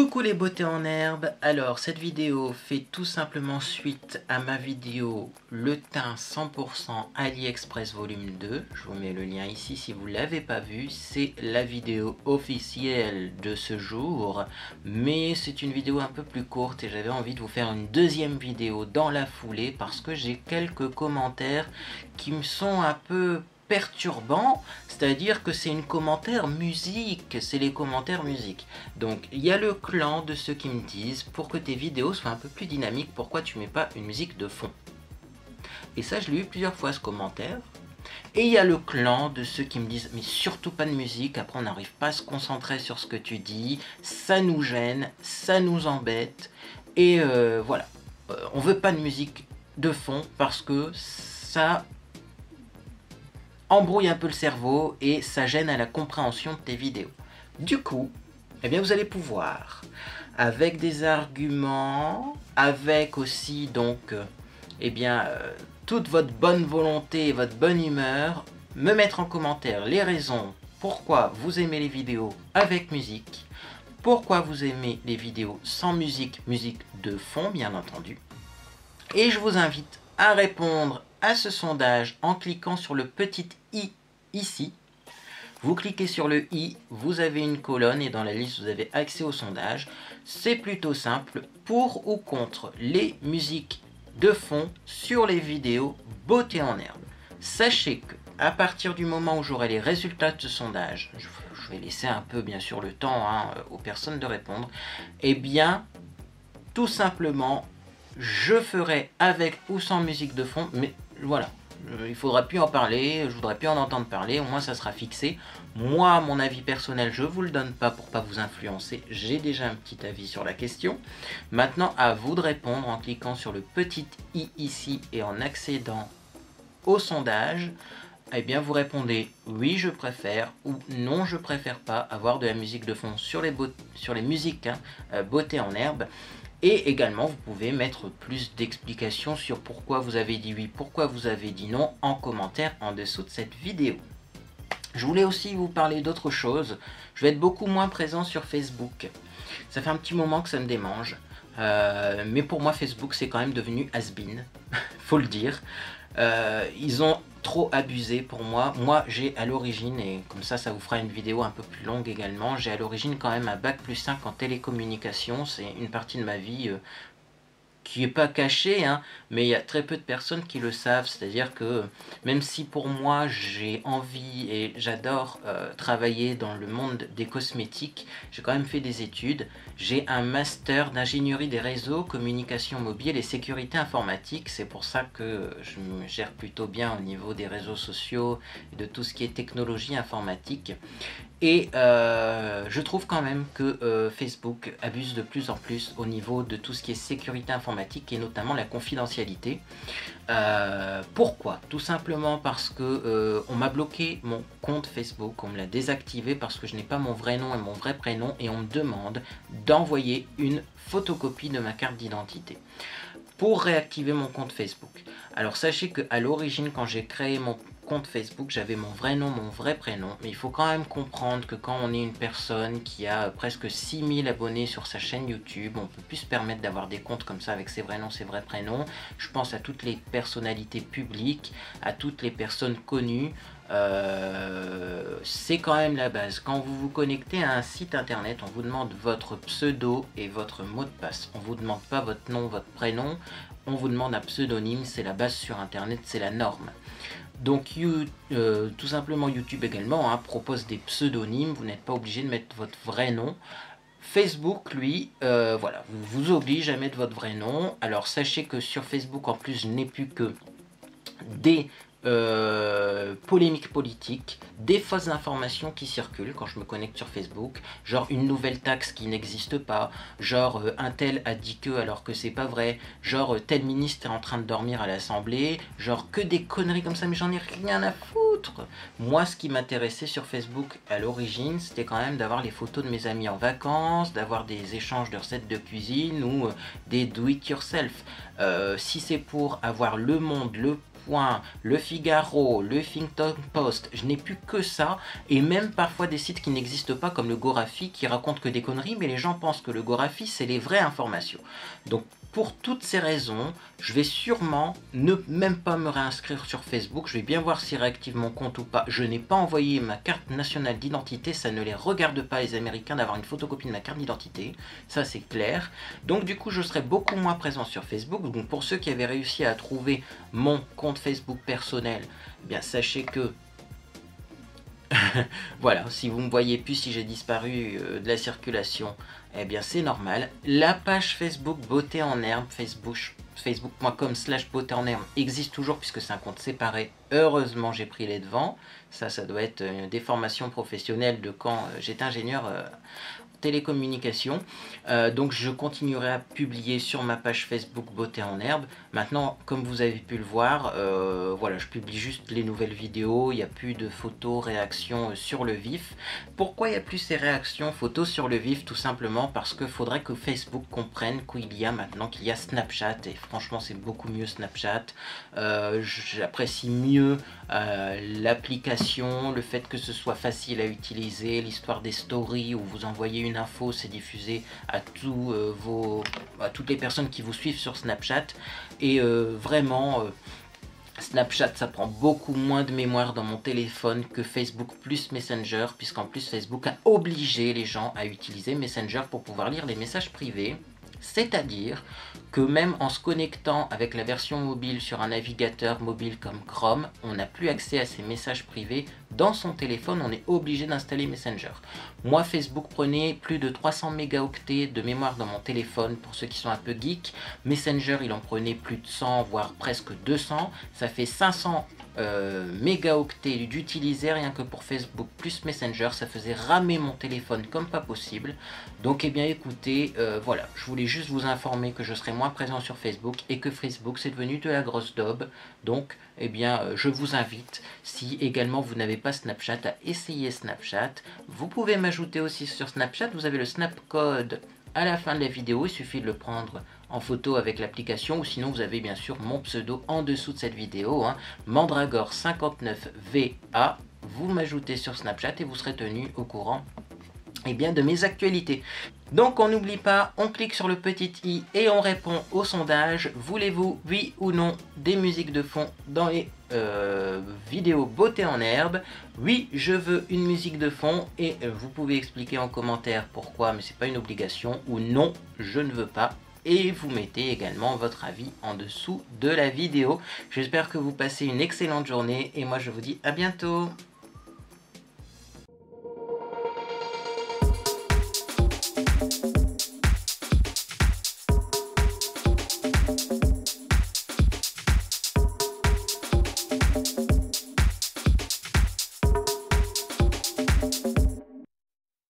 Coucou les beautés en herbe. Alors cette vidéo fait tout simplement suite à ma vidéo le teint 100% AliExpress volume 2. Je vous mets le lien ici si vous ne l'avez pas vu. C'est la vidéo officielle de ce jour, mais c'est une vidéo un peu plus courte et j'avais envie de vous faire une deuxième vidéo dans la foulée parce que j'ai quelques commentaires qui me sont un peu perturbant, c'est-à-dire que c'est une commentaire musique, c'est les commentaires musique. Donc il y a le clan de ceux qui me disent pour que tes vidéos soient un peu plus dynamiques, pourquoi tu mets pas une musique de fond? Et ça je l'ai eu plusieurs fois ce commentaire. Et il y a le clan de ceux qui me disent mais surtout pas de musique, après on n'arrive pas à se concentrer sur ce que tu dis, ça nous gêne, ça nous embête, et voilà, on veut pas de musique de fond parce que ça embrouille un peu le cerveau et ça gêne à la compréhension de tes vidéos. Du coup, eh bien vous allez pouvoir, avec des arguments, avec aussi donc, toute votre bonne volonté et votre bonne humeur, me mettre en commentaire les raisons pourquoi vous aimez les vidéos avec musique, pourquoi vous aimez les vidéos sans musique, musique de fond bien entendu. Et je vous invite à répondre à ce sondage en cliquant sur le petit i ici. Vous cliquez sur le i, vous avez une colonne et dans la liste vous avez accès au sondage. C'est plutôt simple, pour ou contre les musiques de fond sur les vidéos beauté en herbe. Sachez que à partir du moment où j'aurai les résultats de ce sondage, je vais laisser un peu bien sûr le temps aux personnes de répondre, et bien tout simplement je ferai avec ou sans musique de fond, mais voilà, il faudra plus en parler, je voudrais plus en entendre parler, au moins ça sera fixé. Moi, mon avis personnel, je vous le donne pas pour pas vous influencer, j'ai déjà un petit avis sur la question. Maintenant, à vous de répondre en cliquant sur le petit i ici et en accédant au sondage. Eh bien, vous répondez oui, je préfère ou non, je préfère pas avoir de la musique de fond sur les musiques beauté en herbe. Et également, vous pouvez mettre plus d'explications sur pourquoi vous avez dit oui, pourquoi vous avez dit non en commentaire en dessous de cette vidéo. Je voulais aussi vous parler d'autre chose. Je vais être beaucoup moins présent sur Facebook. Ça fait un petit moment que ça me démange. Mais pour moi, Facebook, c'est quand même devenu has-been. Faut le dire. Ils ont trop abusé pour moi. Moi, j'ai à l'origine, et comme ça vous fera une vidéo un peu plus longue également, j'ai à l'origine quand même un bac+5 en télécommunication. C'est une partie de ma vie qui n'est pas caché, mais il y a très peu de personnes qui le savent, c'est-à-dire que même si pour moi j'ai envie et j'adore travailler dans le monde des cosmétiques, j'ai quand même fait des études, j'ai un master d'ingénierie des réseaux, communication mobile et sécurité informatique, c'est pour ça que je me gère plutôt bien au niveau des réseaux sociaux et de tout ce qui est technologie informatique. Et je trouve quand même que Facebook abuse de plus en plus au niveau de tout ce qui est sécurité informatique et notamment la confidentialité. Pourquoi? Tout simplement parce que on m'a bloqué mon compte Facebook, on me l'a désactivé parce que je n'ai pas mon vrai nom et mon vrai prénom et on me demande d'envoyer une photocopie de ma carte d'identité pour réactiver mon compte Facebook. Alors sachez qu'à l'origine, quand j'ai créé mon compte Facebook, j'avais mon vrai nom, mon vrai prénom, mais il faut quand même comprendre que quand on est une personne qui a presque 6000 abonnés sur sa chaîne YouTube, on peut plus se permettre d'avoir des comptes comme ça avec ses vrais noms, ses vrais prénoms. Je pense à toutes les personnalités publiques, à toutes les personnes connues. C'est quand même la base. Quand vous vous connectez à un site internet, on vous demande votre pseudo et votre mot de passe. On vous demande pas votre nom, votre prénom, on vous demande un pseudonyme, c'est la base sur internet, c'est la norme. Donc tout simplement YouTube également propose des pseudonymes, vous n'êtes pas obligé de mettre votre vrai nom. Facebook, lui, voilà, vous oblige à mettre votre vrai nom. Alors sachez que sur Facebook, en plus, je n'ai plus que des polémiques politiques, des fausses informations qui circulent quand je me connecte sur Facebook, genre une nouvelle taxe qui n'existe pas, genre un tel a dit que alors que c'est pas vrai, genre tel ministre est en train de dormir à l'Assemblée, genre que des conneries comme ça, mais j'en ai rien à foutre. Moi, ce qui m'intéressait sur Facebook à l'origine, c'était quand même d'avoir les photos de mes amis en vacances, d'avoir des échanges de recettes de cuisine ou des do it yourself. Si c'est pour avoir le monde, le Point, Le Figaro, le Huffington Post, je n'ai plus que ça, et même parfois des sites qui n'existent pas comme le Gorafi qui racontent que des conneries, mais les gens pensent que le Gorafi c'est les vraies informations. Donc pour toutes ces raisons, je vais sûrement ne même pas me réinscrire sur Facebook. Je vais bien voir s'ils réactivent mon compte ou pas. Je n'ai pas envoyé ma carte nationale d'identité. Ça ne les regarde pas, les Américains, d'avoir une photocopie de ma carte d'identité. Ça, c'est clair. Donc du coup, je serai beaucoup moins présent sur Facebook. Donc pour ceux qui avaient réussi à trouver mon compte Facebook personnel, eh bien sachez que voilà, si vous me voyez plus, si j'ai disparu de la circulation, eh bien c'est normal. La page Facebook Beauté en Herbe, facebook.com/beauté en herbe existe toujours puisque c'est un compte séparé. Heureusement, j'ai pris les devants. Ça doit être une déformation professionnelle de quand j'étais ingénieur télécommunications. Donc je continuerai à publier sur ma page Facebook Beauté en Herbe. Maintenant, comme vous avez pu le voir, voilà, je publie juste les nouvelles vidéos. Il n'y a plus de photos, réactions sur le vif. Pourquoi il n'y a plus ces réactions photos sur le vif? Tout simplement parce qu'il faudrait que Facebook comprenne qu'il y a maintenant qu'il y a Snapchat. Et franchement, c'est beaucoup mieux Snapchat. J'apprécie mieux l'application, le fait que ce soit facile à utiliser, l'histoire des stories où vous envoyez une info, c'est diffusé à toutes les personnes qui vous suivent sur Snapchat. Et vraiment, Snapchat, ça prend beaucoup moins de mémoire dans mon téléphone que Facebook plus Messenger, puisqu'en plus Facebook a obligé les gens à utiliser Messenger pour pouvoir lire les messages privés. C'est-à-dire que même en se connectant avec la version mobile sur un navigateur mobile comme Chrome, on n'a plus accès à ces messages privés dans son téléphone, on est obligé d'installer Messenger. Moi, Facebook prenait plus de 300 mégaoctets de mémoire dans mon téléphone pour ceux qui sont un peu geeks. Messenger, il en prenait plus de 100, voire presque 200. Ça fait 500 mégaoctets d'utiliser rien que pour Facebook plus Messenger. Ça faisait ramer mon téléphone comme pas possible. Donc eh bien écoutez, voilà, je voulais juste vous informer que je serai moins présent sur Facebook et que Facebook c'est devenu de la grosse daube. Donc eh bien je vous invite, si également vous n'avez pas Snapchat, à essayer Snapchat. Vous pouvez m'ajouter aussi sur Snapchat, vous avez le Snap Code à la fin de la vidéo, il suffit de le prendre en photo avec l'application, ou sinon vous avez bien sûr mon pseudo en dessous de cette vidéo, hein, Mandragore59VA. Vous m'ajoutez sur Snapchat et vous serez tenu au courant bien, de mes actualités. Donc on n'oublie pas, on clique sur le petit i et on répond au sondage. Voulez-vous, oui ou non, des musiques de fond dans les vidéos Beauté en Herbe? Oui, je veux une musique de fond, et vous pouvez expliquer en commentaire pourquoi, mais c'est pas une obligation, ou non, je ne veux pas. Et vous mettez également votre avis en dessous de la vidéo. J'espère que vous passez une excellente journée et moi je vous dis à bientôt.